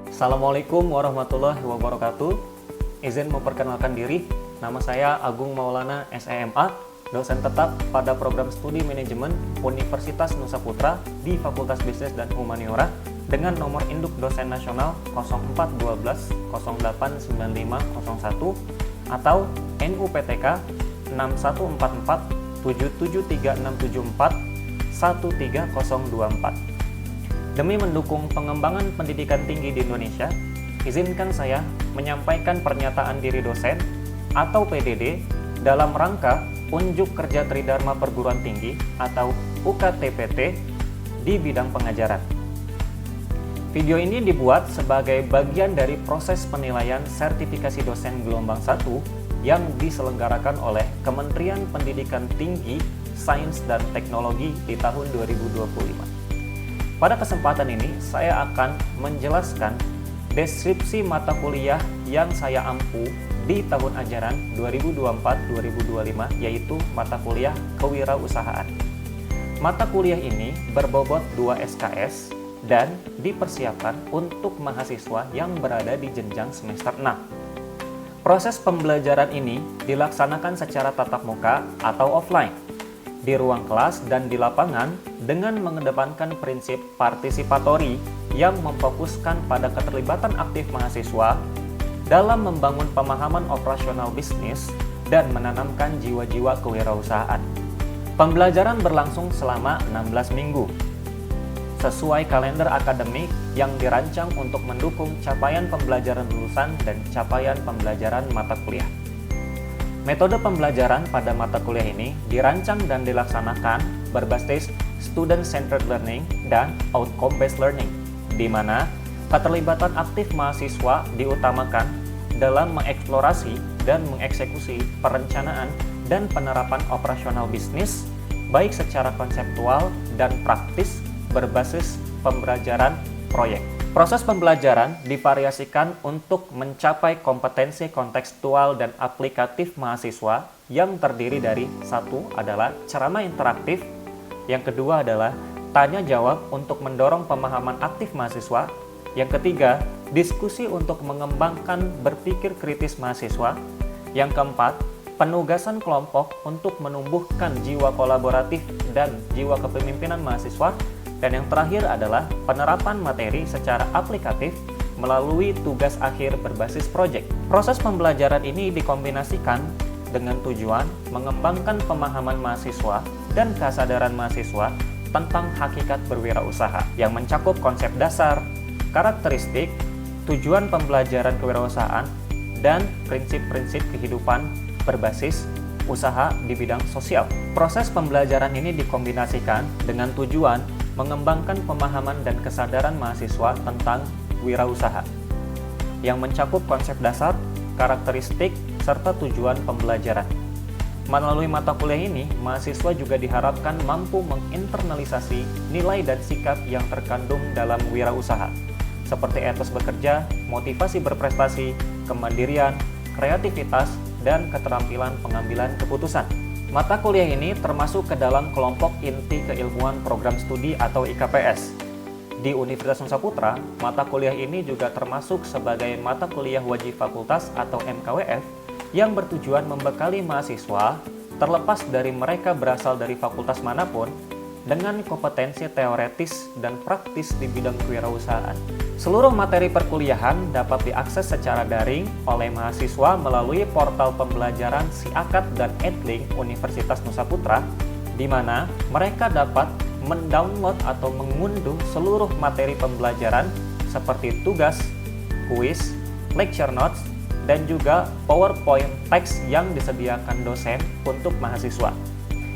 Assalamualaikum warahmatullahi wabarakatuh. Izin memperkenalkan diri, nama saya Agung Maulana SEMA, dosen tetap pada program studi manajemen Universitas Nusa Putra di Fakultas Bisnis dan Humaniora dengan nomor induk dosen nasional 0412 089501 atau NUPTK 6144 773674 13024. Demi mendukung pengembangan pendidikan tinggi di Indonesia, izinkan saya menyampaikan pernyataan diri dosen atau PDD dalam rangka Unjuk Kerja Tridharma Perguruan Tinggi atau UKTPT di bidang pengajaran. Video ini dibuat sebagai bagian dari proses penilaian sertifikasi dosen gelombang 1 yang diselenggarakan oleh Kementerian Pendidikan Tinggi, Sains dan Teknologi di tahun 2025. Pada kesempatan ini, saya akan menjelaskan deskripsi mata kuliah yang saya ampu di tahun ajaran 2024-2025, yaitu mata kuliah Kewirausahaan. Mata kuliah ini berbobot 2 SKS dan dipersiapkan untuk mahasiswa yang berada di jenjang semester 6. Proses pembelajaran ini dilaksanakan secara tatap muka atau offline, di ruang kelas dan di lapangan dengan mengedepankan prinsip partisipatori yang memfokuskan pada keterlibatan aktif mahasiswa dalam membangun pemahaman operasional bisnis dan menanamkan jiwa-jiwa kewirausahaan. Pembelajaran berlangsung selama 16 minggu sesuai kalender akademik yang dirancang untuk mendukung capaian pembelajaran lulusan dan capaian pembelajaran mata kuliah. Metode pembelajaran pada mata kuliah ini dirancang dan dilaksanakan berbasis student-centered learning dan outcome-based learning, di mana keterlibatan aktif mahasiswa diutamakan dalam mengeksplorasi dan mengeksekusi perencanaan dan penerapan operasional bisnis, baik secara konseptual dan praktis berbasis pembelajaran proyek. Proses pembelajaran divariasikan untuk mencapai kompetensi kontekstual dan aplikatif mahasiswa yang terdiri dari satu adalah ceramah interaktif, yang kedua adalah tanya jawab untuk mendorong pemahaman aktif mahasiswa, yang ketiga diskusi untuk mengembangkan berpikir kritis mahasiswa, yang keempat penugasan kelompok untuk menumbuhkan jiwa kolaboratif dan jiwa kepemimpinan mahasiswa, dan yang terakhir adalah penerapan materi secara aplikatif melalui tugas akhir berbasis proyek. Proses pembelajaran ini dikombinasikan dengan tujuan mengembangkan pemahaman mahasiswa dan kesadaran mahasiswa tentang hakikat berwirausaha yang mencakup konsep dasar, karakteristik, tujuan pembelajaran kewirausahaan, dan prinsip-prinsip kehidupan berbasis usaha di bidang sosial. Proses pembelajaran ini dikombinasikan dengan tujuan mengembangkan pemahaman dan kesadaran mahasiswa tentang wirausaha yang mencakup konsep dasar, karakteristik, serta tujuan pembelajaran. Melalui mata kuliah ini, mahasiswa juga diharapkan mampu menginternalisasi nilai dan sikap yang terkandung dalam wirausaha, seperti etos bekerja, motivasi berprestasi, kemandirian, kreativitas, dan keterampilan pengambilan keputusan. Mata kuliah ini termasuk ke dalam kelompok inti keilmuan program studi atau IKPS. Di Universitas Nusa Putra, mata kuliah ini juga termasuk sebagai mata kuliah wajib fakultas atau MKWF yang bertujuan membekali mahasiswa terlepas dari mereka berasal dari fakultas manapun dengan kompetensi teoretis dan praktis di bidang kewirausahaan. Seluruh materi perkuliahan dapat diakses secara daring oleh mahasiswa melalui portal pembelajaran SIAKAD dan Edlink Universitas Nusa Putra, di mana mereka dapat mendownload atau mengunduh seluruh materi pembelajaran seperti tugas, kuis, lecture notes, dan juga PowerPoint teks yang disediakan dosen untuk mahasiswa.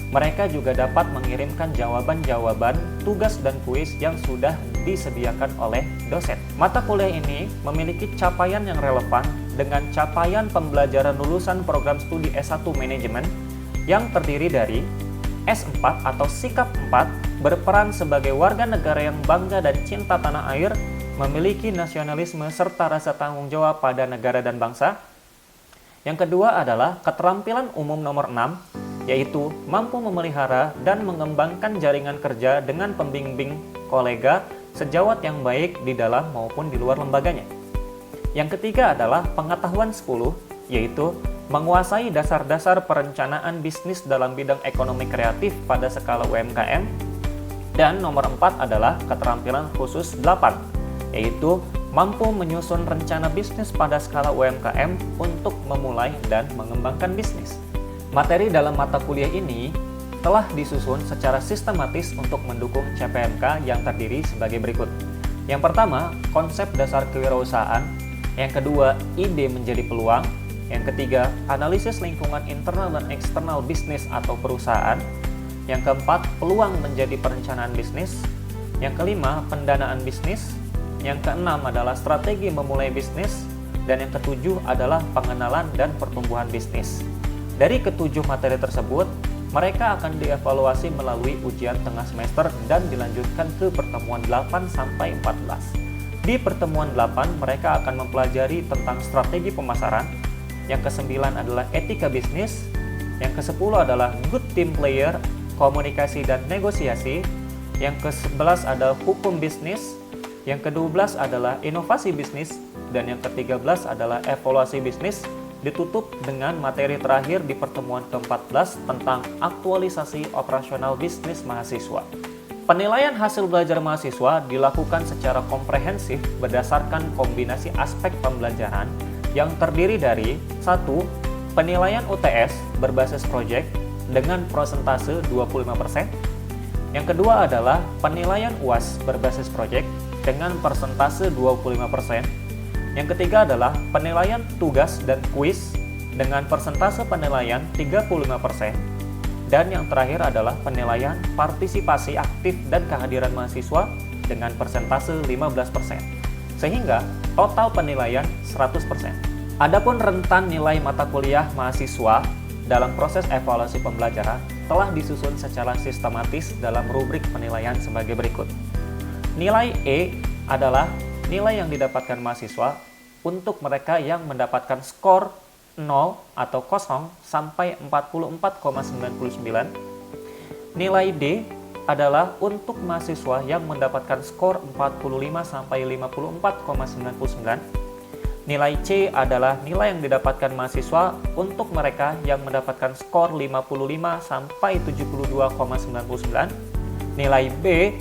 Mereka juga dapat mengirimkan jawaban-jawaban tugas dan kuis yang sudah disediakan oleh dosen. Mata kuliah ini memiliki capaian yang relevan dengan capaian pembelajaran lulusan program studi S1 Manajemen yang terdiri dari S4 atau sikap 4, berperan sebagai warga negara yang bangga dan cinta tanah air, memiliki nasionalisme serta rasa tanggung jawab pada negara dan bangsa. Yang kedua adalah keterampilan umum nomor 6, yaitu mampu memelihara dan mengembangkan jaringan kerja dengan pembimbing kolega sejawat yang baik di dalam maupun di luar lembaganya. Yang ketiga adalah pengetahuan 10, yaitu menguasai dasar-dasar perencanaan bisnis dalam bidang ekonomi kreatif pada skala UMKM. Dan nomor 4 adalah keterampilan khusus 8, yaitu mampu menyusun rencana bisnis pada skala UMKM untuk memulai dan mengembangkan bisnis. Materi dalam mata kuliah ini telah disusun secara sistematis untuk mendukung CPMK yang terdiri sebagai berikut. Yang pertama, konsep dasar kewirausahaan. Yang kedua, ide menjadi peluang. Yang ketiga, analisis lingkungan internal dan eksternal bisnis atau perusahaan. Yang keempat, peluang menjadi perencanaan bisnis. Yang kelima, pendanaan bisnis. Yang keenam adalah strategi memulai bisnis. Dan yang ketujuh adalah pengenalan dan pertumbuhan bisnis. Dari ketujuh materi tersebut, mereka akan dievaluasi melalui ujian tengah semester dan dilanjutkan ke pertemuan 8 sampai 14. Di pertemuan 8, mereka akan mempelajari tentang strategi pemasaran. Yang ke-9 adalah etika bisnis. Yang ke-10 adalah good team player, komunikasi dan negosiasi. Yang ke-11 adalah hukum bisnis. Yang ke-12 adalah inovasi bisnis. Dan yang ke-13 adalah evaluasi bisnis. Ditutup dengan materi terakhir di pertemuan ke-14 tentang aktualisasi operasional bisnis mahasiswa. Penilaian hasil belajar mahasiswa dilakukan secara komprehensif berdasarkan kombinasi aspek pembelajaran yang terdiri dari 1. Penilaian UTS berbasis proyek dengan persentase 25%. Yang kedua adalah penilaian UAS berbasis proyek dengan persentase 25%. Yang ketiga adalah penilaian tugas dan kuis dengan persentase penilaian 35%. Dan yang terakhir adalah penilaian partisipasi aktif dan kehadiran mahasiswa dengan persentase 15%. Sehingga total penilaian 100%. Adapun rentan nilai mata kuliah mahasiswa dalam proses evaluasi pembelajaran telah disusun secara sistematis dalam rubrik penilaian sebagai berikut. Nilai E adalah nilai yang didapatkan mahasiswa untuk mereka yang mendapatkan skor 0 atau 0 sampai 44,99. Nilai D adalah untuk mahasiswa yang mendapatkan skor 45 sampai 54,99. Nilai C adalah nilai yang didapatkan mahasiswa untuk mereka yang mendapatkan skor 55 sampai 72,99. Nilai B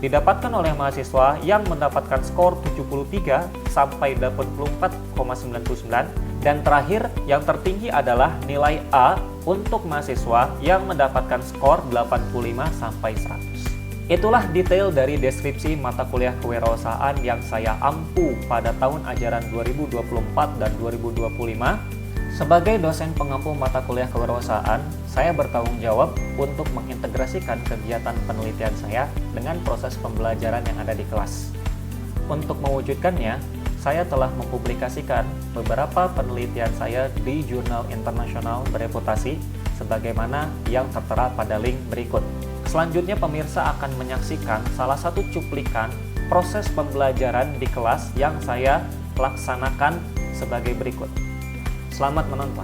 didapatkan oleh mahasiswa yang mendapatkan skor 73 sampai 84,99. Dan terakhir, yang tertinggi adalah nilai A untuk mahasiswa yang mendapatkan skor 85 sampai 100. Itulah detail dari deskripsi mata kuliah kewirausahaan yang saya ampu pada tahun ajaran 2024 dan 2025. Sebagai dosen pengampu mata kuliah kewirausahaan, saya bertanggung jawab untuk mengintegrasikan kegiatan penelitian saya dengan proses pembelajaran yang ada di kelas. Untuk mewujudkannya, saya telah mempublikasikan beberapa penelitian saya di jurnal internasional bereputasi sebagaimana yang tertera pada link berikut. Selanjutnya pemirsa akan menyaksikan salah satu cuplikan proses pembelajaran di kelas yang saya laksanakan sebagai berikut. Selamat menonton.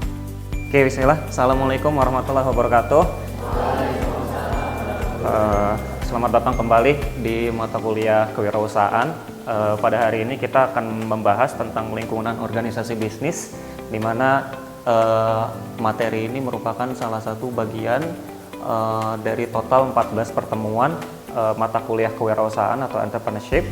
Oke, bismillah. Assalamualaikum warahmatullahi wabarakatuh. Selamat datang kembali di mata kuliah kewirausahaan. Pada hari ini kita akan membahas tentang lingkungan organisasi bisnis, di mana materi ini merupakan salah satu bagian dari total 14 pertemuan mata kuliah kewirausahaan atau entrepreneurship.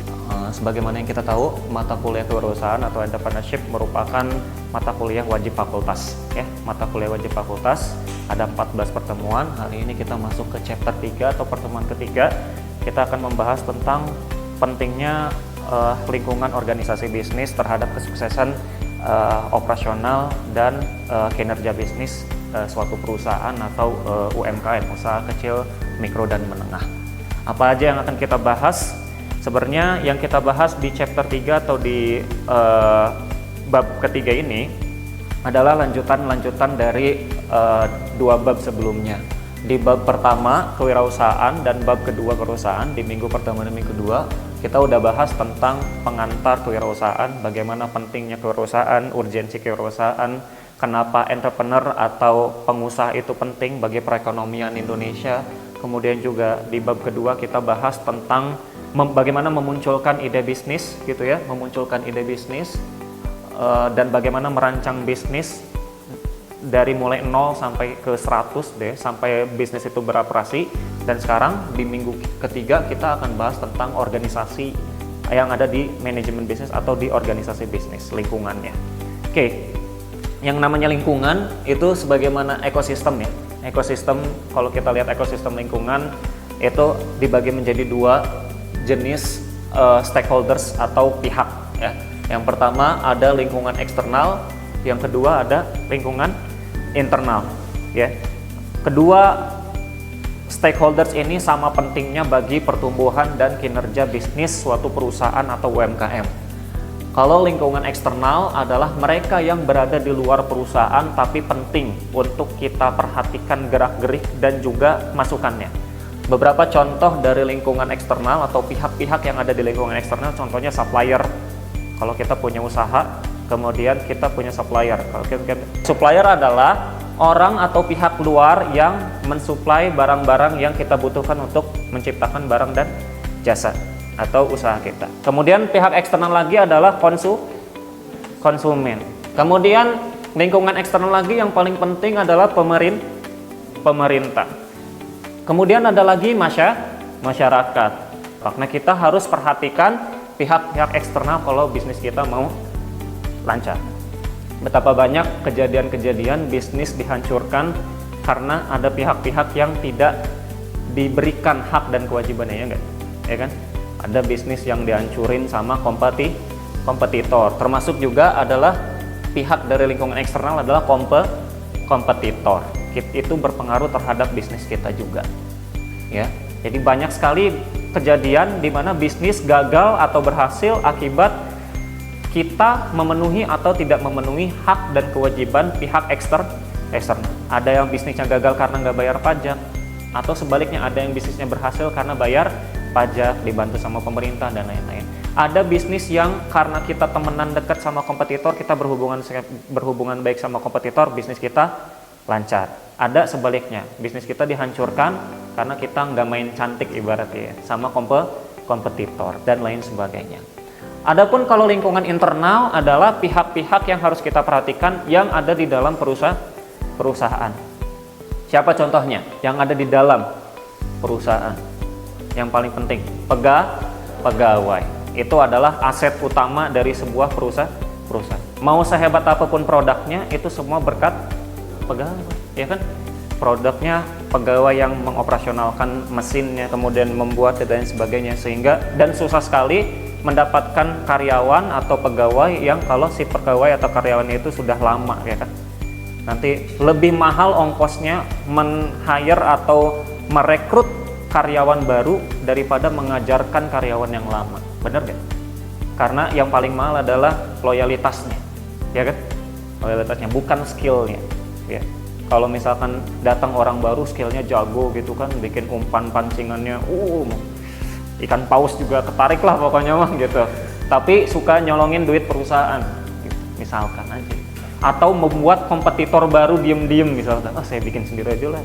Sebagaimana yang kita tahu, mata kuliah kewirausahaan atau entrepreneurship merupakan mata kuliah wajib fakultas. Ya, mata kuliah wajib fakultas ada 14 pertemuan. Hari ini kita masuk ke chapter 3 atau pertemuan ketiga. Kita akan membahas tentang pentingnya lingkungan organisasi bisnis terhadap kesuksesan operasional dan kinerja bisnis suatu perusahaan atau UMKM, usaha kecil, mikro, dan menengah. Apa aja yang akan kita bahas? Sebenarnya yang kita bahas di chapter 3 atau di bab ketiga ini adalah lanjutan dari dua bab sebelumnya. Di bab pertama kewirausahaan dan bab kedua kewirausahaan, di minggu pertama dan minggu kedua kita udah bahas tentang pengantar kewirausahaan, bagaimana pentingnya kewirausahaan, urgensi kewirausahaan, kenapa entrepreneur atau pengusaha itu penting bagi perekonomian Indonesia. Kemudian juga di bab kedua kita bahas tentang bagaimana memunculkan ide bisnis gitu ya, dan bagaimana merancang bisnis dari mulai 0 sampai ke 100 deh, sampai bisnis itu beroperasi. Dan sekarang di minggu ketiga kita akan bahas tentang organisasi yang ada di manajemen bisnis atau di organisasi bisnis, lingkungannya. Oke, yang namanya lingkungan itu sebagaimana ekosistem ya. Ekosistem, kalau kita lihat ekosistem lingkungan itu dibagi menjadi dua jenis stakeholders atau pihak ya. Yang pertama ada lingkungan eksternal, yang kedua ada lingkungan internal ya. Kedua stakeholders ini sama pentingnya bagi pertumbuhan dan kinerja bisnis suatu perusahaan atau UMKM. Kalau lingkungan eksternal adalah mereka yang berada di luar perusahaan tapi penting untuk kita perhatikan gerak-gerik dan juga masukannya. Beberapa contoh dari lingkungan eksternal atau pihak-pihak yang ada di lingkungan eksternal, contohnya supplier. Kalau kita punya usaha, kemudian kita punya supplier. Supplier adalah orang atau pihak luar yang mensuplai barang-barang yang kita butuhkan untuk menciptakan barang dan jasa atau usaha kita. Kemudian pihak eksternal lagi adalah konsumen. Kemudian lingkungan eksternal lagi yang paling penting adalah pemerintah. Kemudian ada lagi masyarakat. Karena kita harus perhatikan pihak-pihak eksternal kalau bisnis kita mau lancar. Betapa banyak kejadian-kejadian bisnis dihancurkan karena ada pihak-pihak yang tidak diberikan hak dan kewajibannya, ya enggak? Ya kan? Ada bisnis yang dihancurin sama kompetitor. Termasuk juga adalah pihak dari lingkungan eksternal adalah kompetitor. Itu berpengaruh terhadap bisnis kita juga. Ya. Jadi banyak sekali kejadian di mana bisnis gagal atau berhasil akibat kita memenuhi atau tidak memenuhi hak dan kewajiban pihak eksternal. Ada yang bisnisnya gagal karena nggak bayar pajak, atau sebaliknya ada yang bisnisnya berhasil karena bayar pajak, dibantu sama pemerintah dan lain-lain. Ada bisnis yang karena kita temenan dekat sama kompetitor, kita berhubungan baik sama kompetitor, bisnis kita lancar. Ada sebaliknya, bisnis kita dihancurkan karena kita nggak main cantik ibaratnya sama kompetitor dan lain sebagainya. Adapun kalau lingkungan internal adalah pihak-pihak yang harus kita perhatikan yang ada di dalam perusahaan. Siapa contohnya yang ada di dalam perusahaan? Yang paling penting, pegawai. Itu adalah aset utama dari sebuah perusahaan. Mau sehebat apapun produknya, itu semua berkat pegawai, ya kan? Produknya pegawai yang mengoperasionalkan mesinnya, kemudian membuat dan sebagainya, sehingga dan susah sekali mendapatkan karyawan atau pegawai yang kalau si pegawai atau karyawannya itu sudah lama, ya kan? Nanti lebih mahal ongkosnya men-hire atau merekrut karyawan baru daripada mengajarkan karyawan yang lama. Bener gak? Karena yang paling mahal adalah loyalitasnya, ya kan? Loyalitasnya, bukan skillnya, ya. Kalau misalkan datang orang baru skillnya jago gitu kan, bikin umpan pancingannya ikan paus juga ketarik lah pokoknya mah gitu, tapi suka nyolongin duit perusahaan gitu, misalkan aja, atau membuat kompetitor baru diem-diem misalkan, saya bikin sendiri aja lah,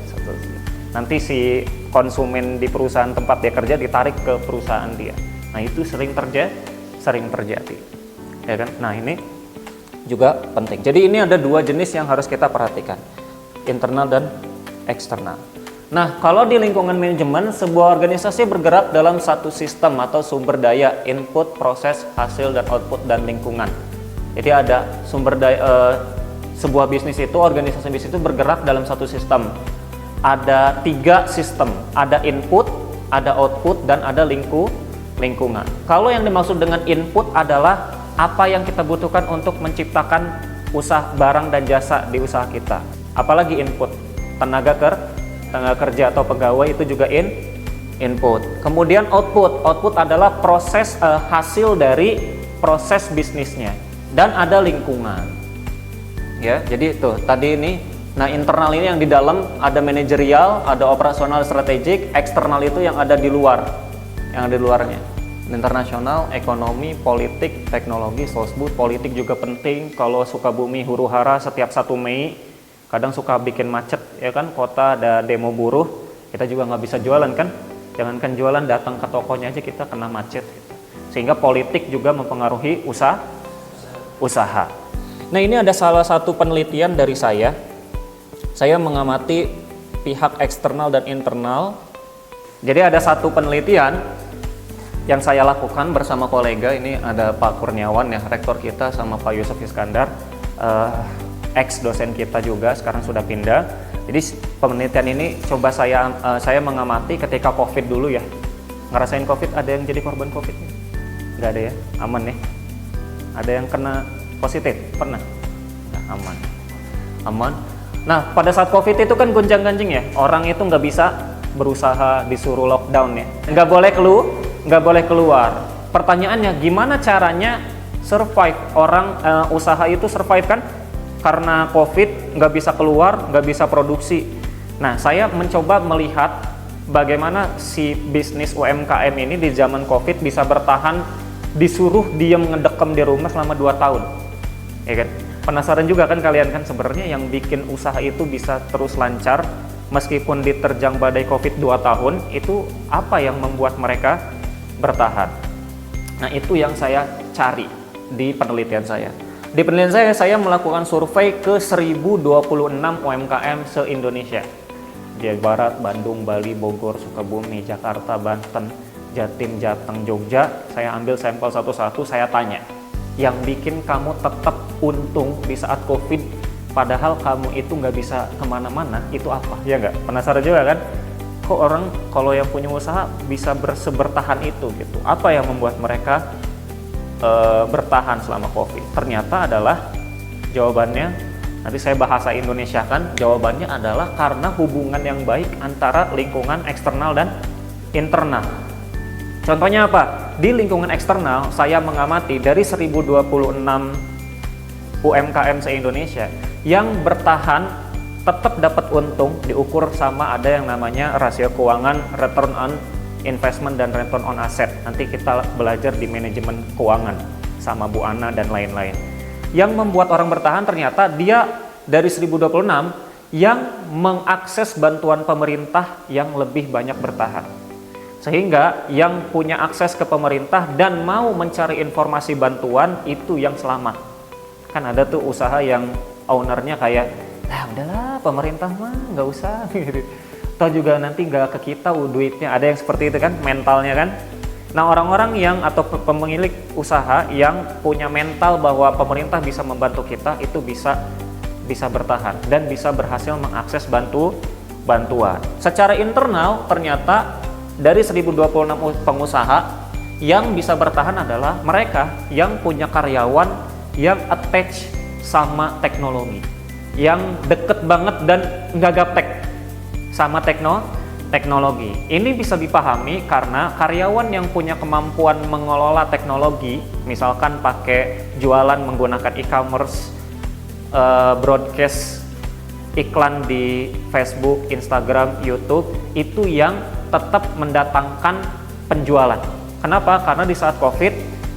nanti si konsumen di perusahaan tempat dia kerja ditarik ke perusahaan dia. Nah itu sering terjadi, ya kan? Nah ini juga penting. Jadi ini ada dua jenis yang harus kita perhatikan, internal dan eksternal. Nah, kalau di lingkungan manajemen, sebuah organisasi bergerak dalam satu sistem atau sumber daya, input, proses, hasil, dan output, dan lingkungan. Jadi ada sumber daya, sebuah bisnis itu, organisasi bisnis itu bergerak dalam satu sistem. Ada 3 sistem, ada input, ada output, dan ada lingkungan. Kalau yang dimaksud dengan input adalah apa yang kita butuhkan untuk menciptakan usaha barang dan jasa di usaha kita. Apalagi input, tenaga kerja atau pegawai itu juga input. Kemudian output adalah proses hasil dari proses bisnisnya, dan ada lingkungan. Ya, jadi itu tadi ini. Nah, internal ini yang di dalam ada manajerial, ada operasional strategik, eksternal itu yang ada di luar, yang ada di luarnya. internasional, ekonomi, politik, teknologi, sosbud, politik juga penting. Kalau Sukabumi huru-hara setiap 1 Mei, kadang suka bikin macet ya kan, kota ada demo buruh, kita juga nggak bisa jualan kan. Jangankan jualan, datang ke tokonya aja kita kena macet gitu. Sehingga politik juga mempengaruhi usaha. Nah, ini ada salah satu penelitian dari saya. Saya mengamati pihak eksternal dan internal. Jadi ada satu penelitian yang saya lakukan bersama kolega, ini ada Pak Kurniawan ya, rektor kita, sama Pak Yusuf Iskandar, ex dosen kita juga, sekarang sudah pindah. Jadi penelitian ini coba saya mengamati ketika COVID dulu ya. Ngerasain COVID, ada yang jadi korban COVID? Nggak ada ya, aman ya. Ada yang kena positif? Pernah? Nah, aman. Nah, pada saat COVID itu kan gonjang-ganjing ya, orang itu nggak bisa berusaha, disuruh lockdown ya, nggak boleh keluar. Pertanyaannya, gimana caranya survive orang usaha itu survive kan? Karena COVID nggak bisa keluar, nggak bisa produksi. Nah, saya mencoba melihat bagaimana si bisnis UMKM ini di zaman COVID bisa bertahan, disuruh diam ngedekem di rumah selama 2 tahun, ya kan? Penasaran juga kan kalian kan, sebenarnya yang bikin usaha itu bisa terus lancar meskipun diterjang badai COVID 2 tahun, itu apa yang membuat mereka bertahan? Nah, itu yang saya cari di penelitian saya. Di penelitian saya melakukan survei ke 1026 UMKM se-Indonesia. Jawa Barat, Bandung, Bali, Bogor, Sukabumi, Jakarta, Banten, Jatim, Jateng, Jogja. Saya ambil sampel satu-satu, saya tanya, yang bikin kamu tetap untung di saat COVID padahal kamu itu nggak bisa kemana-mana, itu apa? Ya nggak? Penasaran juga kan? Kok orang kalau yang punya usaha bisa bertahan itu gitu? Apa yang membuat mereka bertahan selama COVID? Ternyata adalah jawabannya, nanti saya bahasa Indonesia kan, jawabannya adalah karena hubungan yang baik antara lingkungan eksternal dan internal. Contohnya apa? Di lingkungan eksternal, saya mengamati dari 1026 UMKM se-Indonesia yang bertahan tetap dapat untung diukur sama ada yang namanya rasio keuangan, return on investment dan return on asset. Nanti kita belajar di manajemen keuangan sama Bu Ana dan lain-lain. Yang membuat orang bertahan ternyata dia dari 1026 yang mengakses bantuan pemerintah yang lebih banyak bertahan. Sehingga yang punya akses ke pemerintah dan mau mencari informasi bantuan itu yang selamat. Kan ada tuh usaha yang ownernya kayak, udahlah pemerintah mah nggak usah gitu. Toh juga nanti nggak ke kita duitnya, ada yang seperti itu kan mentalnya kan. Nah, orang-orang yang atau pemilik usaha yang punya mental bahwa pemerintah bisa membantu kita, itu bisa bertahan dan bisa berhasil mengakses bantuan. Secara internal ternyata dari 1026 pengusaha yang bisa bertahan adalah mereka yang punya karyawan yang attach sama teknologi, yang deket banget dan nggak gaptek sama teknologi. Ini bisa dipahami karena karyawan yang punya kemampuan mengelola teknologi, misalkan pakai jualan menggunakan e-commerce, broadcast iklan di Facebook, Instagram, YouTube, itu yang tetap mendatangkan penjualan. Kenapa? Karena di saat COVID,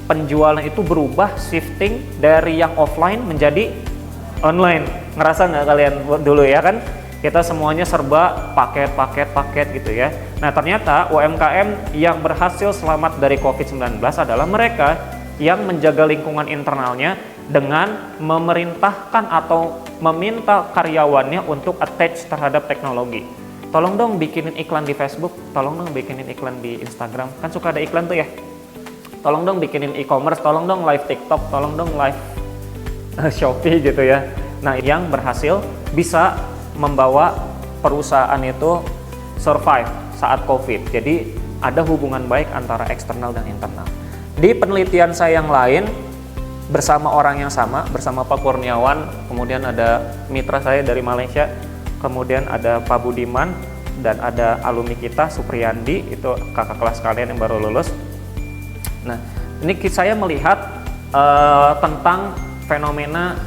penjualan itu berubah, shifting dari yang offline menjadi online. Ngerasa nggak kalian dulu ya kan? Kita semuanya serba paket gitu ya. Nah, ternyata UMKM yang berhasil selamat dari COVID-19 adalah mereka yang menjaga lingkungan internalnya dengan memerintahkan atau meminta karyawannya untuk attach terhadap teknologi. Tolong dong bikinin iklan di Facebook, tolong dong bikinin iklan di Instagram, kan suka ada iklan tuh ya. Tolong dong bikinin e-commerce, tolong dong live TikTok, tolong dong live Shopee gitu ya. Nah, yang berhasil bisa membawa perusahaan itu survive saat COVID. Jadi ada hubungan baik antara eksternal dan internal. Di penelitian saya yang lain, bersama orang yang sama, bersama Pak Kurniawan, kemudian ada mitra saya dari Malaysia, kemudian ada Pak Budiman, dan ada alumni kita Supriyandi, itu kakak kelas kalian yang baru lulus. Nah, ini saya melihat tentang fenomena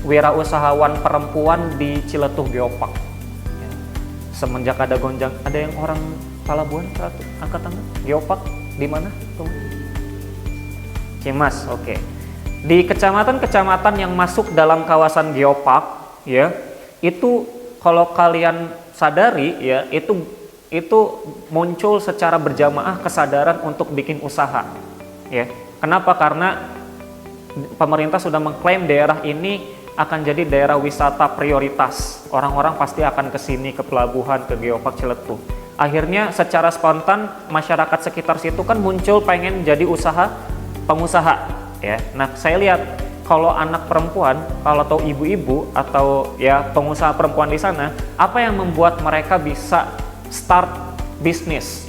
wirausahawan perempuan di Ciletuh Geopark. Semenjak ada gonjang, ada yang orang Palabuhan angkat tangan. Geopark di mana? Cimas, oke. Di kecamatan-kecamatan yang masuk dalam kawasan geopark, ya, itu kalau kalian sadari, ya, itu muncul secara berjamaah kesadaran untuk bikin usaha, ya. Kenapa? Karena pemerintah sudah mengklaim daerah ini akan jadi daerah wisata prioritas. Orang-orang pasti akan ke sini, ke pelabuhan, ke geopark Ciletuh. Akhirnya secara spontan masyarakat sekitar situ kan muncul pengen jadi pengusaha, ya. Nah, saya lihat kalau anak perempuan, kalau atau ibu-ibu atau ya pengusaha perempuan di sana, apa yang membuat mereka bisa start bisnis,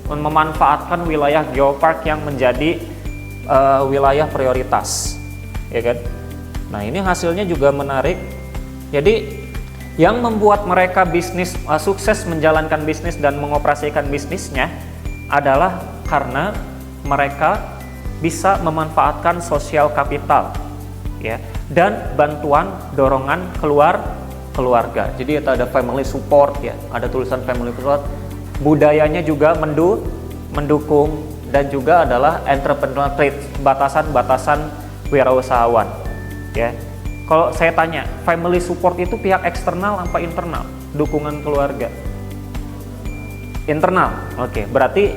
memanfaatkan wilayah geopark yang menjadi wilayah prioritas, ya kan? Nah, ini hasilnya juga menarik. Jadi yang membuat mereka sukses menjalankan bisnis dan mengoperasikan bisnisnya adalah karena mereka bisa memanfaatkan sosial kapital, ya, dan bantuan dorongan keluarga. Jadi ada family support, ya, ada tulisan family support. Budayanya juga mendukung, dan juga adalah entrepreneurial trade, batasan wirausahawan, ya. Kalau saya tanya, family support itu pihak eksternal apa internal? Dukungan keluarga internal. Oke, berarti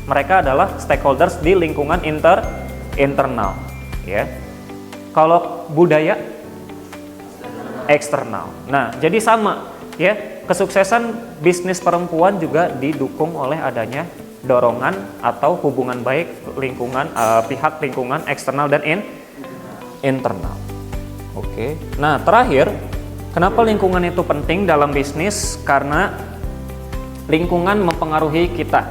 mereka adalah stakeholders di lingkungan internal, ya. Kalau budaya eksternal. Nah, jadi sama, ya. Kesuksesan bisnis perempuan juga didukung oleh adanya dorongan atau hubungan baik pihak lingkungan eksternal dan internal. Oke. Nah, terakhir, kenapa lingkungan itu penting dalam bisnis? Karena lingkungan mempengaruhi kita,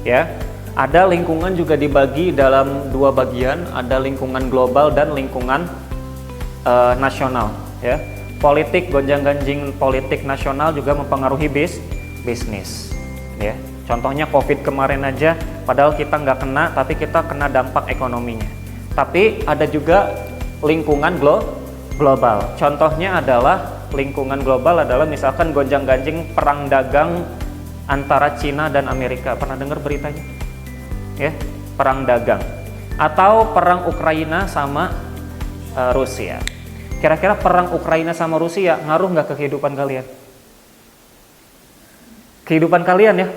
ya. Ada lingkungan juga dibagi dalam dua bagian, ada lingkungan global dan lingkungan nasional, ya. Politik, gonjang-ganjing politik nasional juga mempengaruhi bisnis, ya. Contohnya COVID kemarin aja, padahal kita nggak kena, tapi kita kena dampak ekonominya. Tapi ada juga lingkungan global. Contohnya adalah lingkungan global adalah misalkan gonjang-ganjing perang dagang antara Cina dan Amerika. Pernah dengar beritanya? Ya, perang dagang. Atau perang Ukraina sama Rusia. Kira-kira perang Ukraina sama Rusia ngaruh nggak ke kehidupan kalian? Kehidupan kalian, ya,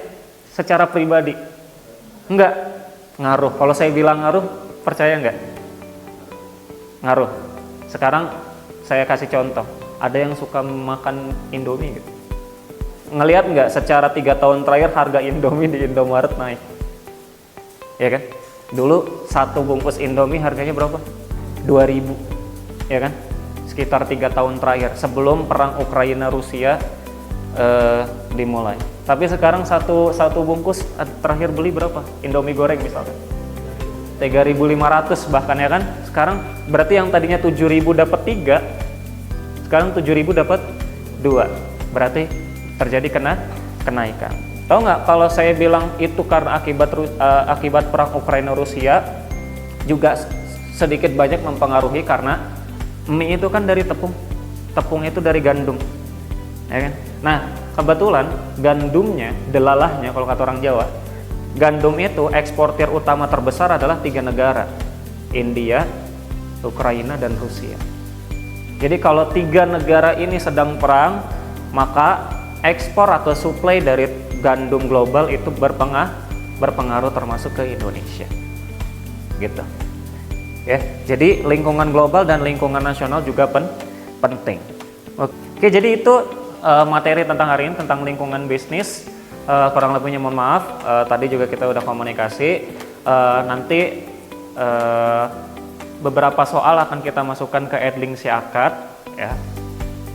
secara pribadi? Enggak ngaruh. Kalau saya bilang ngaruh, percaya nggak? Ngaruh. Sekarang saya kasih contoh, ada yang suka makan Indomie gitu. Ngelihat nggak secara 3 tahun terakhir harga Indomie di Indomaret naik, ya kan? Dulu satu bungkus Indomie harganya berapa? 2.000, ya kan? Sekitar 3 tahun terakhir sebelum perang Ukraina Rusia dimulai. Tapi sekarang satu bungkus terakhir beli berapa? Indomie goreng misalnya 3.500 bahkan, ya kan? Sekarang berarti yang tadinya 7.000 dapat 3, sekarang 7.000 dapat 2. Berarti terjadi kenaikan. Tahu nggak kalau saya bilang itu karena akibat perang Ukraina Rusia juga sedikit banyak mempengaruhi karena mie itu kan dari tepung itu dari gandum, ya kan? Nah, kebetulan gandumnya, delalahnya kalau kata orang Jawa, gandum itu eksportir utama terbesar adalah 3 negara, India, Ukraina, dan Rusia. Jadi kalau 3 negara ini sedang perang, maka ekspor atau suplai dari gandum global itu berpengaruh termasuk ke Indonesia, gitu. Ya, jadi lingkungan global dan lingkungan nasional juga penting. Oke, jadi itu materi tentang hari ini tentang lingkungan bisnis. Kurang lebihnya mohon maaf. Tadi juga kita udah komunikasi. Nanti beberapa soal akan kita masukkan ke Edling Siakat, ya.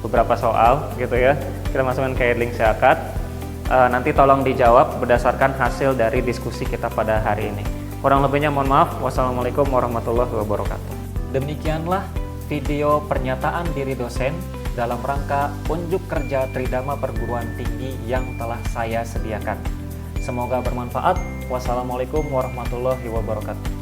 Beberapa soal gitu, ya. Kita masukkan ke Edling Siakat. Nanti tolong dijawab berdasarkan hasil dari diskusi kita pada hari ini. Kurang lebihnya mohon maaf. Wassalamualaikum warahmatullahi wabarakatuh. Demikianlah video pernyataan diri dosen dalam rangka unjuk kerja Tridharma Perguruan Tinggi yang telah saya sediakan. Semoga bermanfaat. Wassalamualaikum warahmatullahi wabarakatuh.